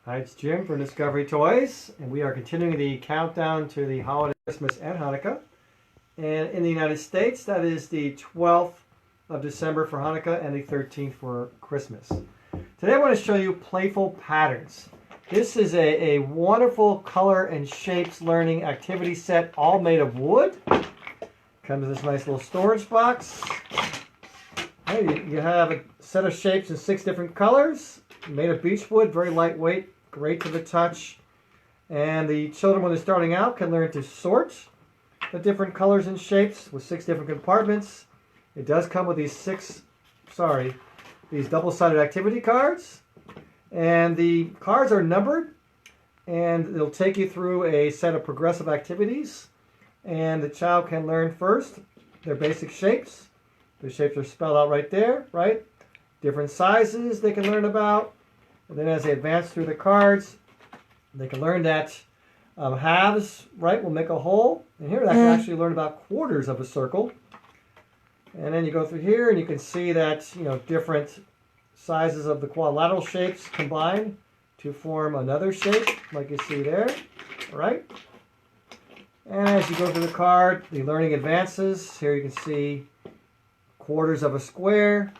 Hi, it's Jim from Discovery Toys, and we are continuing the countdown to the holiday, Christmas, and Hanukkah. And in the United States, that is the 12th of December for Hanukkah and the 13th for Christmas. Today I want to show you Playful Patterns. This is a wonderful color and shapes learning activity set, all made of wood. Comes in this nice little storage box. You have a set of shapes in 6 different colors, made of beech wood, very lightweight, great to the touch. And the children, when they're starting out, can learn to sort the different colors and shapes with 6 different compartments. It does come with these double-sided activity cards. And the cards are numbered, and it'll take you through a set of progressive activities. And the child can learn first their basic shapes. The shapes are spelled out right there, right? Different sizes they can learn about. And then as they advance through the cards, they can learn that halves, right, will make a whole. And here they can actually learn about quarters of a circle. And then you go through here and you can see that, different sizes of the quadrilateral shapes combine to form another shape, like you see there, right? And as you go through the card, the learning advances. Here you can see quarters of a square,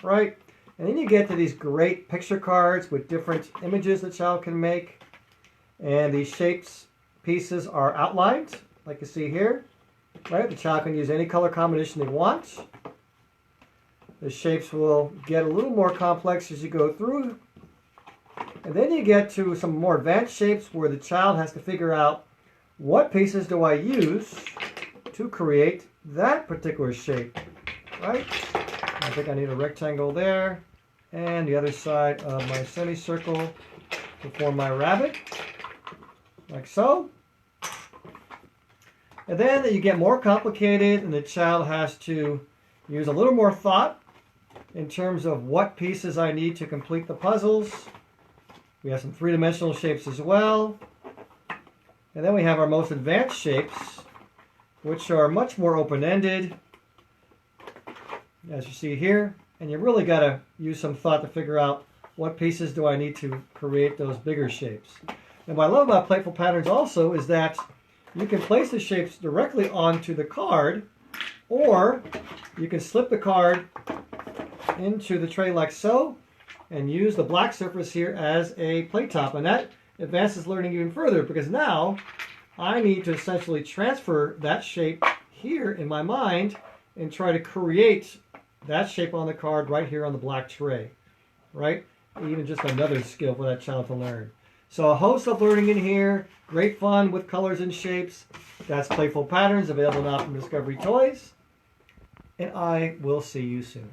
right? And then you get to these great picture cards with different images the child can make. And these shapes pieces are outlined, like you see here, right? The child can use any color combination they want. The shapes will get a little more complex as you go through. And then you get to some more advanced shapes where the child has to figure out what pieces do I use to create that particular shape, right? I think I need a rectangle there and the other side of my semicircle to form my rabbit, like so. And then you get more complicated and the child has to use a little more thought in terms of what pieces I need to complete the puzzles. We have some three-dimensional shapes as well. And then we have our most advanced shapes, which are much more open-ended, as you see here. And you really got to use some thought to figure out what pieces do I need to create those bigger shapes. And what I love about Playful Patterns also is that you can place the shapes directly onto the card, or you can slip the card into the tray like so and use the black surface here as a plate top. And that advances learning even further, because now I need to essentially transfer that shape here in my mind and try to create that shape on the card right here on the black tray, right? Even just another skill for that child to learn. So a host of learning in here, great fun with colors and shapes. That's Playful Patterns, available now from Discovery Toys. And I will see you soon.